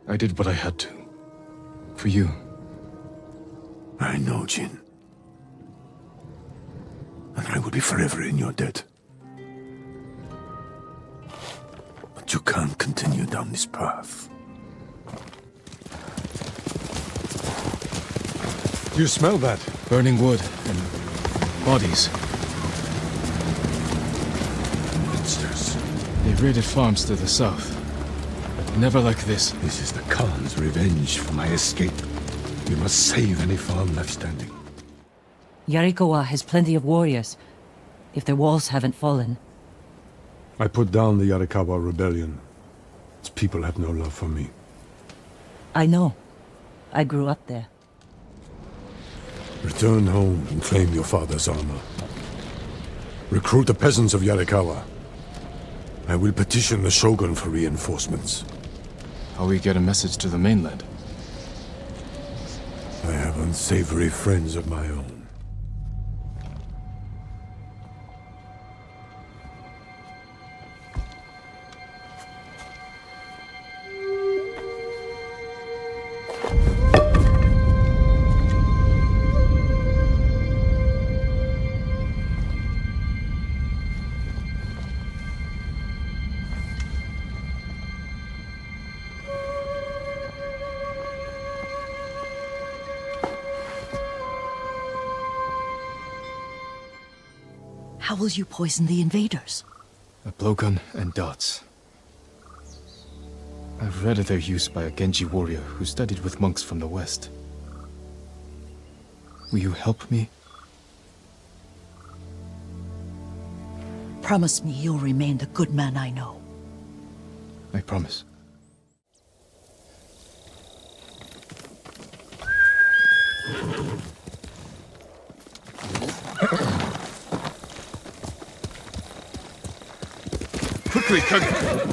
I did what I had to. For you. I know, Jin. And I will be forever in your debt. But you can't continue down this path. Do you smell that? Burning wood and bodies. Monsters. They've raided farms to the south. Never like this. This is the Khan's revenge for my escape. We must save any farm left standing. Yuriko has plenty of warriors, if their walls haven't fallen. I put down the Yarikawa rebellion. Its people have no love for me. I know. I grew up there. Return home and claim your father's armor. Recruit the peasants of Yarikawa. I will petition the Shogun for reinforcements. How we get a message to the mainland? I have unsavory friends of my own. How will you poison the invaders? A blowgun and dots. I've read of their use by a Genji warrior who studied with monks from the west. Will you help me? Promise me you'll remain the good man I know. I promise. Quickly, Kage!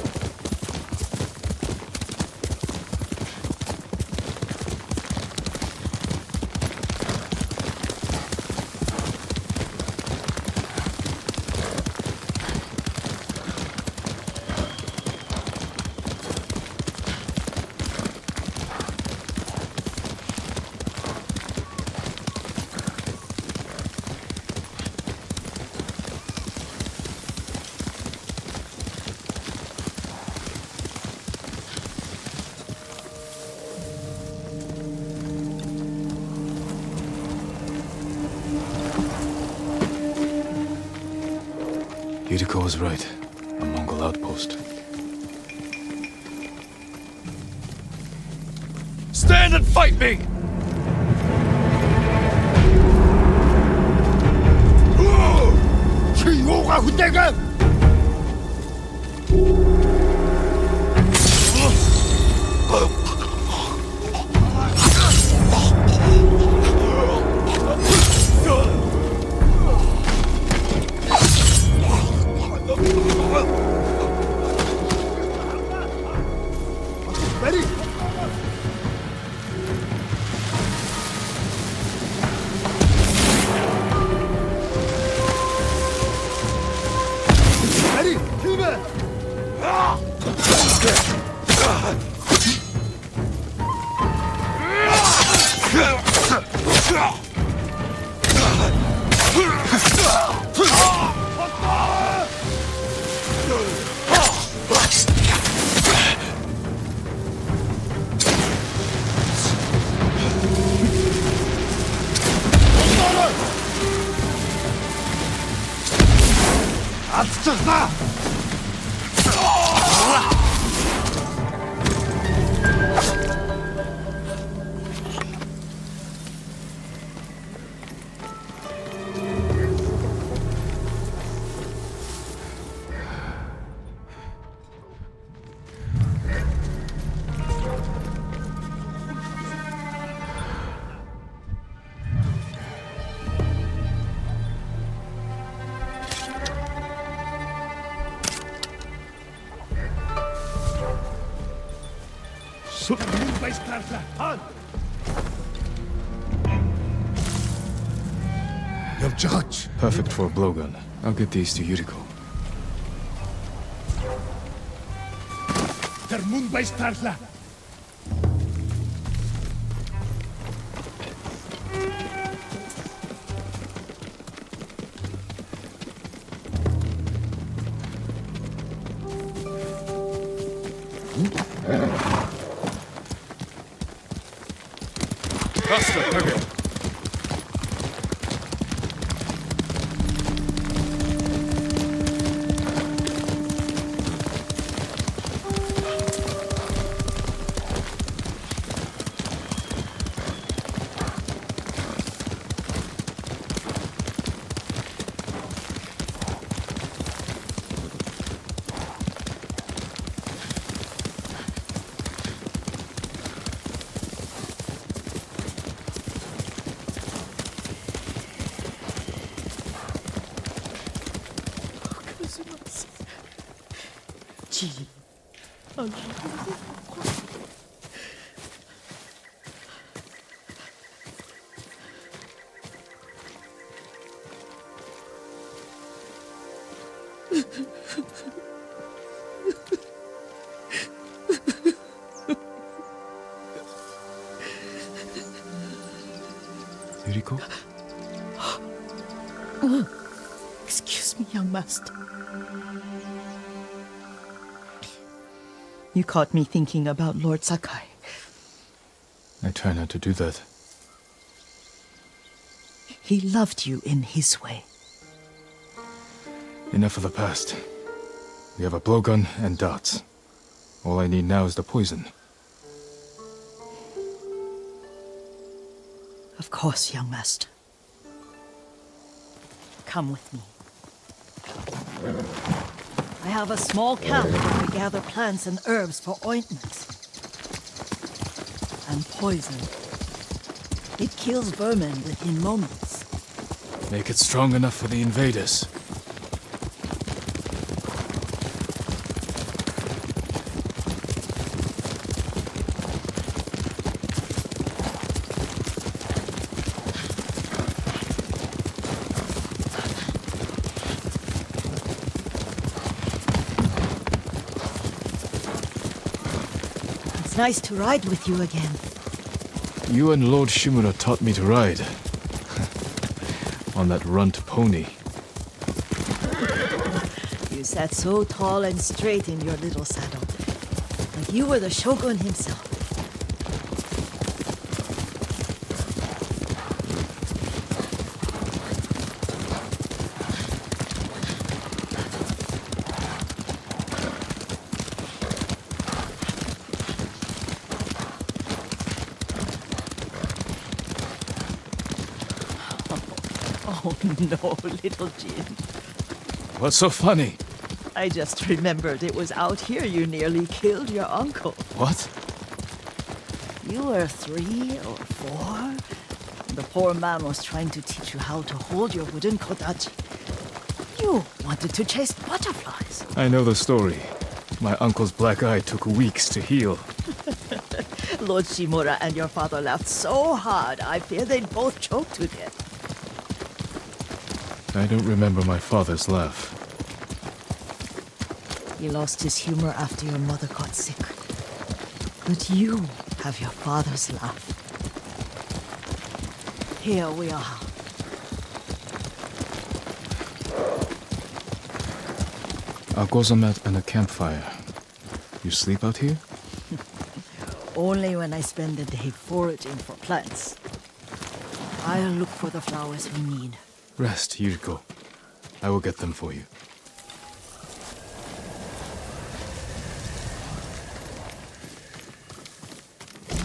Yuriko was right. A Mongol outpost. Stand and fight me! Perfect for a blowgun. I'll get these to Yuriko. Faster, Peggy. Jin. Yuriko? Excuse me, young master. You caught me thinking about Lord Sakai. I try not to do that. He loved you in his way. Enough of the past. We have a blowgun and darts. All I need now is the poison. Of course, young master. Come with me. I have a small camp where we gather plants and herbs for ointments. And poison. It kills vermin within moments. Make it strong enough for the invaders. It's nice to ride with you again. You and Lord Shimura taught me to ride. On that runt pony. You sat so tall and straight in your little saddle. Like you were the shogun himself. Oh no, little Jin. What's so funny? I just remembered it was out here you nearly killed your uncle. What? You were 3 or 4. The poor man was trying to teach you how to hold your wooden kodachi. You wanted to chase butterflies. I know the story. My uncle's black eye took weeks to heal. Lord Shimura and your father laughed so hard, I fear they'd both choke to death. I don't remember my father's laugh. He lost his humor after your mother got sick. But you have your father's laugh. Here we are. A gozamat and a campfire. You sleep out here? Only when I spend the day foraging for plants. I'll look for the flowers we need. Rest, Yuriko. I will get them for you.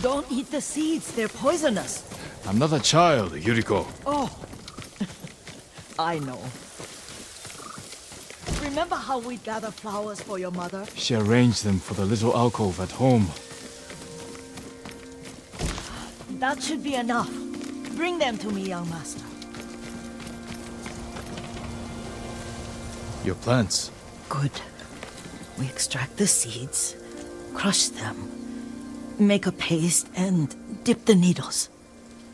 Don't eat the seeds, they're poisonous. I'm not a child, Yuriko. Oh, I know. Remember how we'd gather flowers for your mother? She arranged them for the little alcove at home. That should be enough. Bring them to me, young master. Your plants. Good. We extract the seeds, crush them, make a paste, and dip the needles.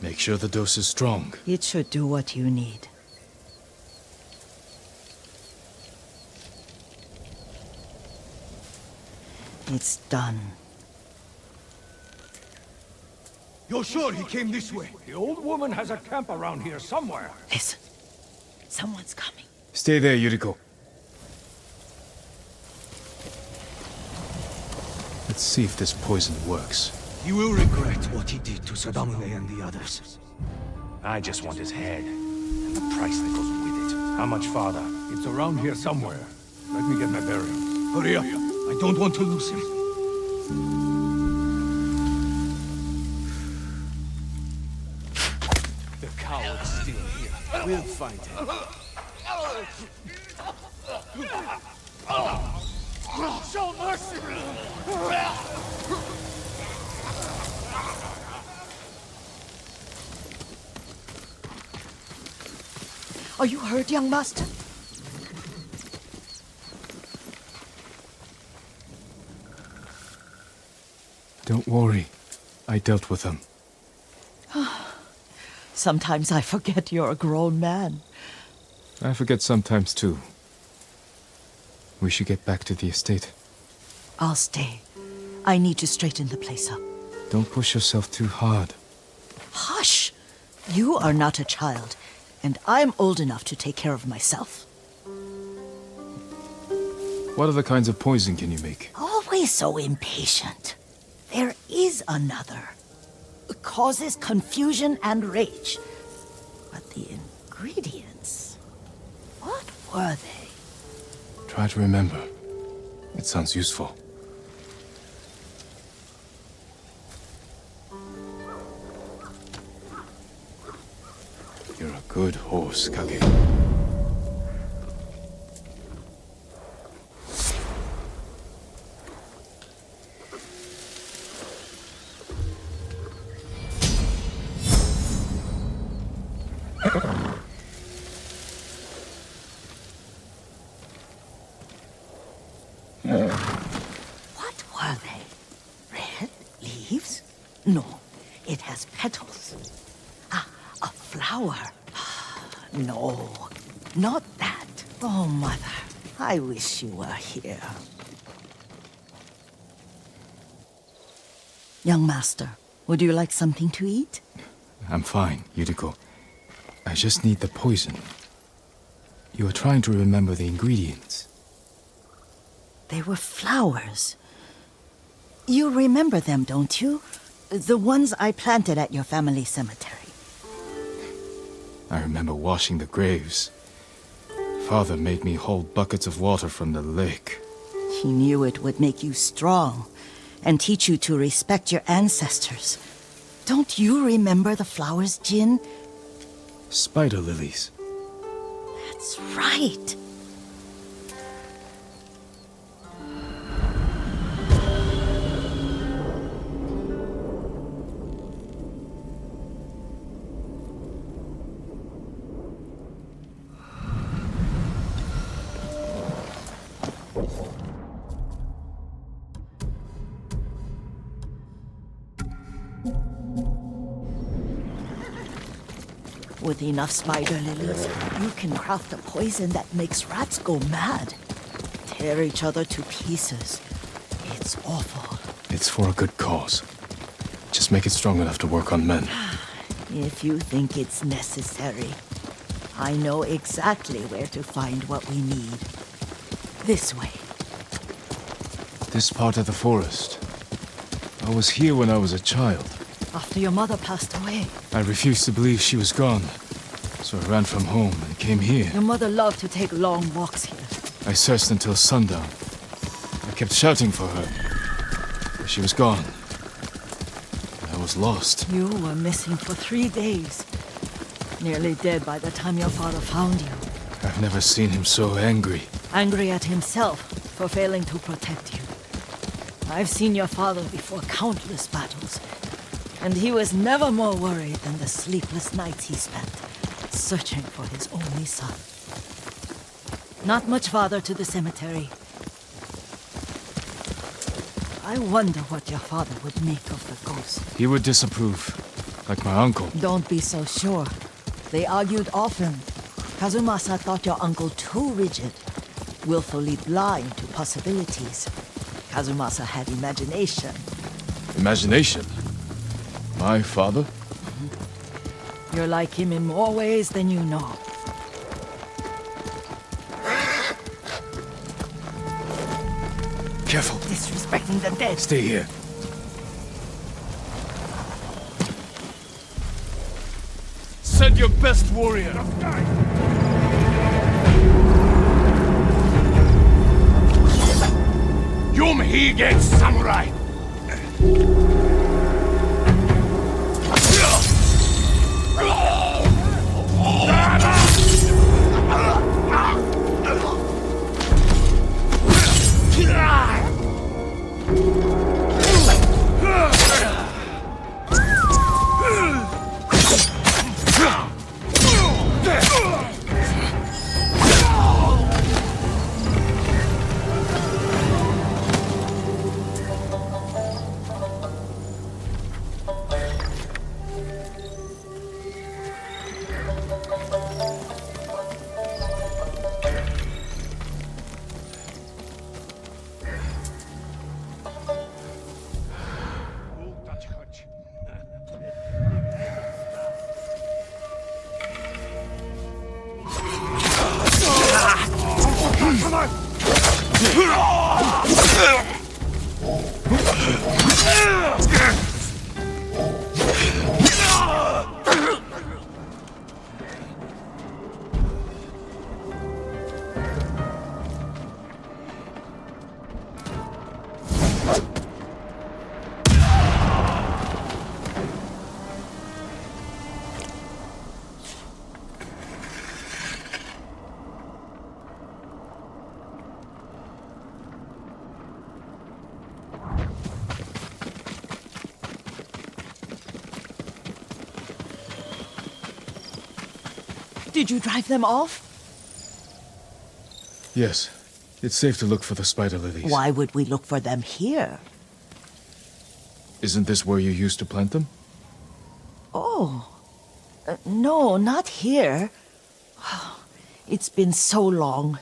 Make sure the dose is strong. It should do what you need. It's done. You're sure he came this way? The old woman has a camp around here somewhere. Listen. Someone's coming. Stay there, Yuriko. Let's see if this poison works. He will regret what he did to Sadamune and the others. I just want his head, and the price that goes with it. How much farther? It's around here somewhere. Let me get my bearings. Hurry up. I don't want to lose him. The coward's still here. We'll find him. Show mercy! Are you hurt, young master? Don't worry. I dealt with them. Sometimes I forget you're a grown man. I forget sometimes too. We should get back to the estate. I'll stay. I need to straighten the place up. Don't push yourself too hard. Hush! You are not a child, and I'm old enough to take care of myself. What other kinds of poison can you make? Always so impatient. There is another. It causes confusion and rage. But the ingredients... what were they? Try to remember. It sounds useful. You're a good horse, Kage. What were they? Red leaves? No, it has petals. Ah, a flower. No, not that. Oh, Mother, I wish you were here. Young master, would you like something to eat? I'm fine, Yuriko. I just need the poison. You are trying to remember the ingredients. They were flowers. You remember them, don't you? The ones I planted at your family cemetery. I remember washing the graves. Father made me hold buckets of water from the lake. He knew it would make you strong and teach you to respect your ancestors. Don't you remember the flowers, Jin? Spider lilies. That's right. With enough spider lilies, you can craft a poison that makes rats go mad. Tear each other to pieces. It's awful. It's for a good cause. Just make it strong enough to work on men. If you think it's necessary, I know exactly where to find what we need. This way. This part of the forest. I was here when I was a child. After your mother passed away. I refused to believe she was gone. So I ran from home and came here. Your mother loved to take long walks here. I searched until sundown. I kept shouting for her. But she was gone. I was lost. You were missing for 3 days. Nearly dead by the time your father found you. I've never seen him so angry. Angry at himself for failing to protect you. I've seen your father before countless battles. And he was never more worried than the sleepless nights he spent searching for his only son. Not much farther to the cemetery. I wonder what your father would make of the ghost. He would disapprove, like my uncle. Don't be so sure. They argued often. Kazumasa thought your uncle too rigid, willfully blind to possibilities. Kazumasa had imagination. Imagination? My father? You're like him in more ways than you know. Careful. Disrespecting the dead. Stay here. send your best warrior. Yum Hige Samurai! Did you drive them off? Yes. It's safe to look for the spider lilies. Why would we look for them here? Isn't this where you used to plant them? Oh. No, not here. It's been so long.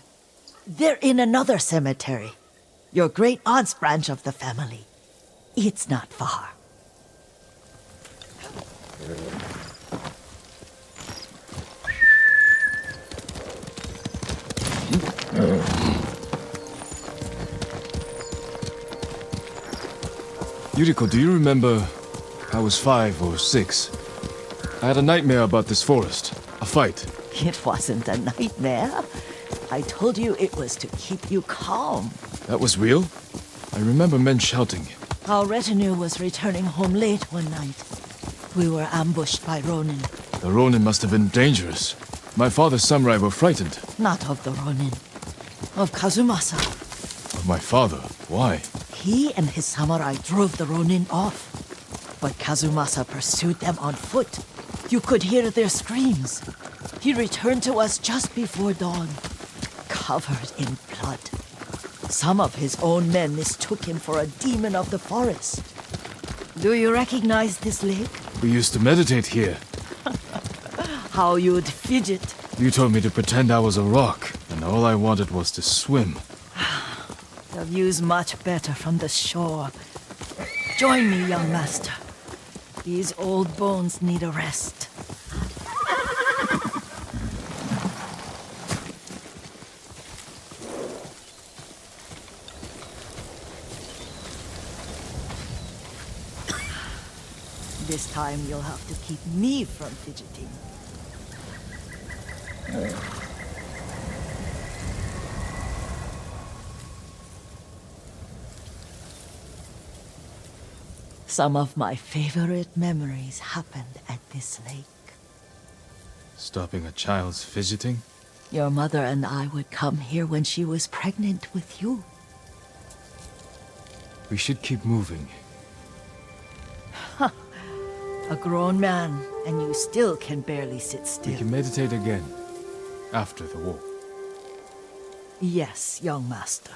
They're in another cemetery. Your great aunt's branch of the family. It's not far. Yuriko, do you remember? I was 5 or 6. I had a nightmare about this forest. A fight. It wasn't a nightmare. I told you it was to keep you calm. That was real? I remember men shouting. Our retinue was returning home late one night. We were ambushed by Ronin. The Ronin must have been dangerous. My father's samurai were frightened. Not of the Ronin. Of Kazumasa. Of my father? Why? He and his samurai drove the Ronin off. But Kazumasa pursued them on foot. You could hear their screams. He returned to us just before dawn, covered in blood. Some of his own men mistook him for a demon of the forest. Do you recognize this lake? We used to meditate here. How you'd fidget. You told me to pretend I was a rock, and all I wanted was to swim. The view's much better from the shore. Join me, young master. These old bones need a rest. This time you'll have to keep me from fidgeting. Some of my favorite memories happened at this lake. Stopping a child's fidgeting? Your mother and I would come here when she was pregnant with you. We should keep moving. A grown man, and you still can barely sit We still. can meditate again. After the war. Yes, young master.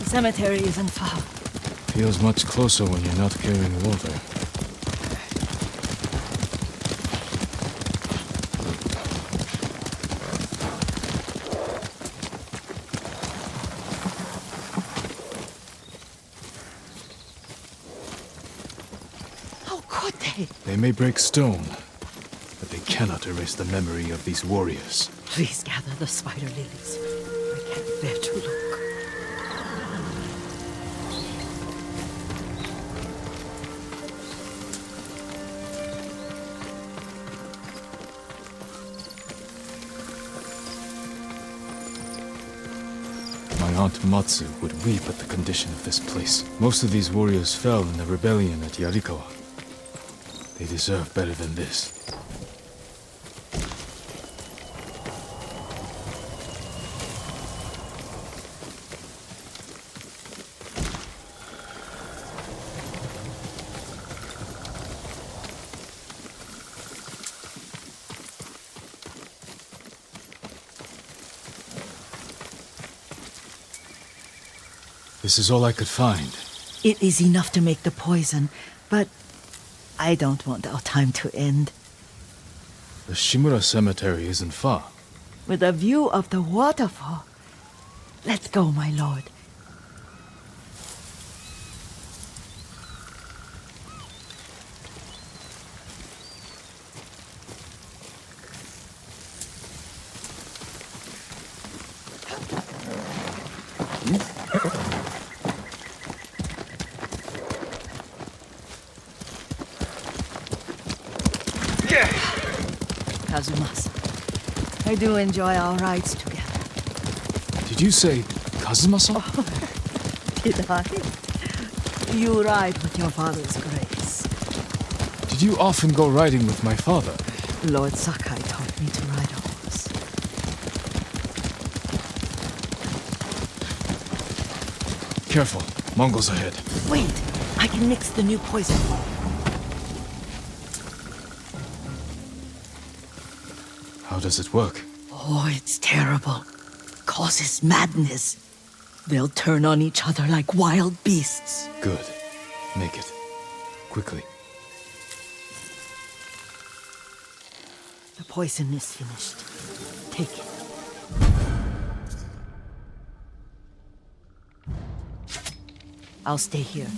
The cemetery isn't far. Feels much closer when you're not carrying water. say? They may break stone, but they cannot erase the memory of these warriors. Please gather the spider lilies. I can't bear to look. My Aunt Matsu would weep at the condition of this place. Most of these warriors fell in the rebellion at Yarikawa. They deserve better than this. This is all I could find. It is enough to make the poison, but I don't want our time to end. The Shimura Cemetery isn't far. With a view of the waterfall. Let's go, my lord. Kazumasa, I do enjoy our rides together. Did you say Kazumasa? Did I? You ride with your father's grace. Did you often go riding with my father? Lord Sakai taught me to ride a horse. Careful, Mongols ahead. Wait, I can mix the new poison. How does it work? Oh, it's terrible. Causes madness. They'll turn on each other like wild beasts. Good. Make it. Quickly. The poison is finished. Take it. I'll stay here.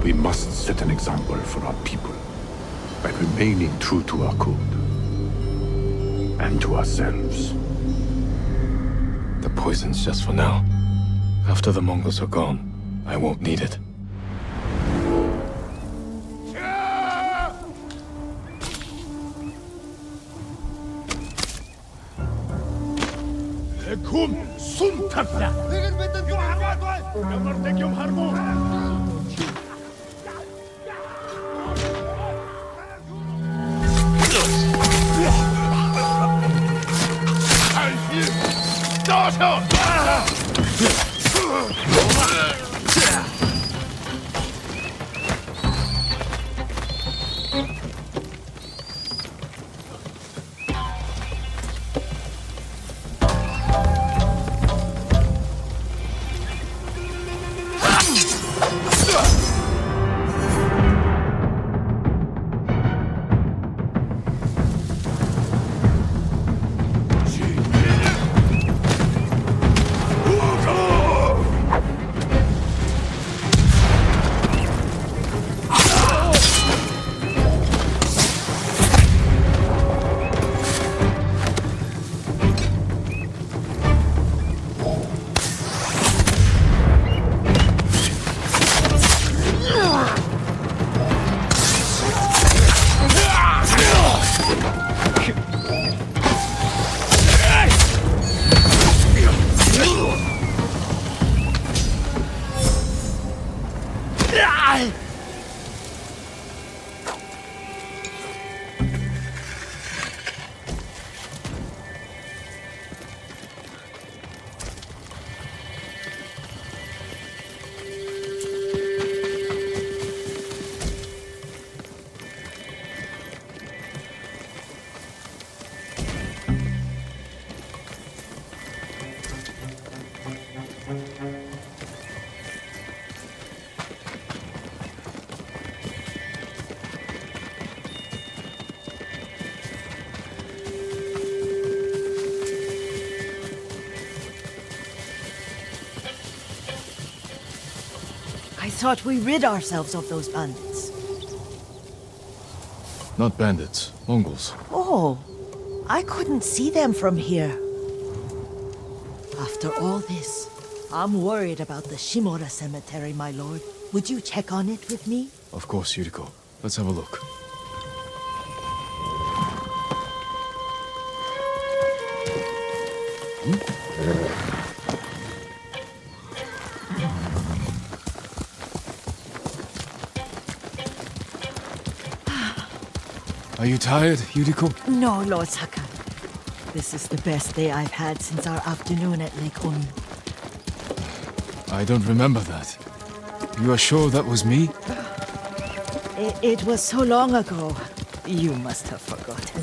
We must set an example for our people by remaining true to our code and to ourselves. The poison's just for now. After the Mongols are gone, I won't need it. thought we rid ourselves of those bandits. Not bandits, Mongols. Oh, I couldn't see them from here. After all this, I'm worried about the Shimura cemetery, my lord. Would you check on it with me? Of course, Yuriko. Let's have a look. Are you tired, Yuriko? No, Lord Sakai. This is the best day I've had since our afternoon at Lake Oni. I don't remember that. You are sure that was me? It was so long ago. You must have forgotten.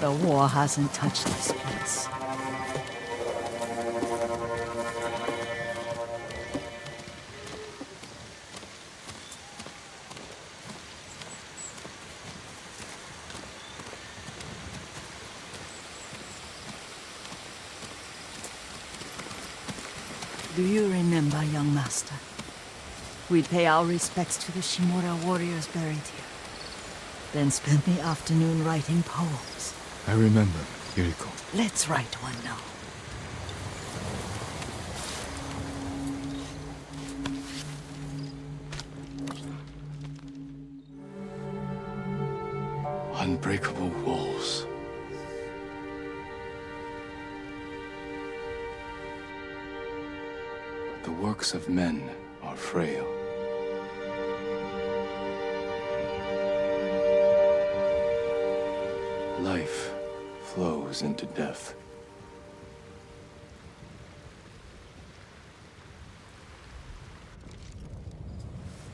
The war hasn't touched this place. Do you remember, young master? We'd pay our respects to the Shimura warriors buried here, then spend the afternoon writing poems. I remember, Yuriko. Let's write one now. Unbreakable walls. The works of men are frail. Life flows into death.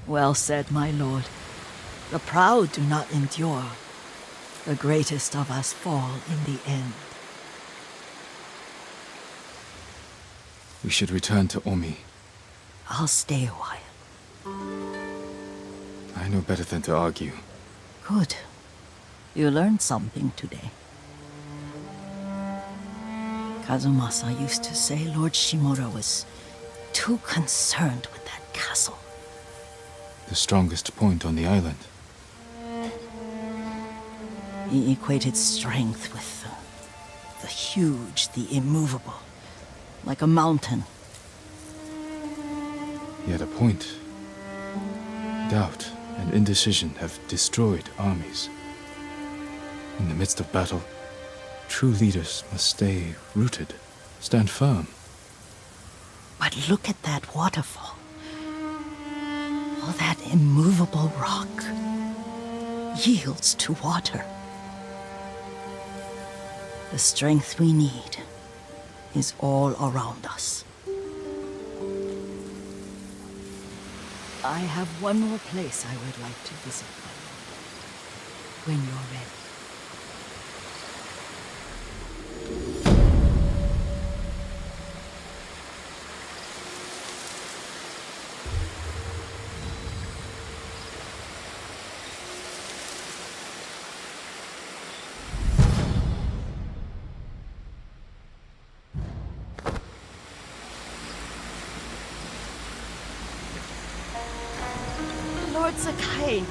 Well said, my lord. The proud do not endure. The greatest of us fall in the end. We should return to Omi. I'll stay a while. I know better than to argue. Good. You learned something today. Kazumasa used to say Lord Shimura was too concerned with that castle. The strongest point on the island. He equated strength with the huge, the immovable, like a mountain. Yet a point. Doubt and indecision have destroyed armies. In the midst of battle, true leaders must stay rooted, stand firm. But look at that waterfall. All that immovable rock yields to water. The strength we need is all around us. I have one more place I would like to visit, when you're ready. Lord Sakai,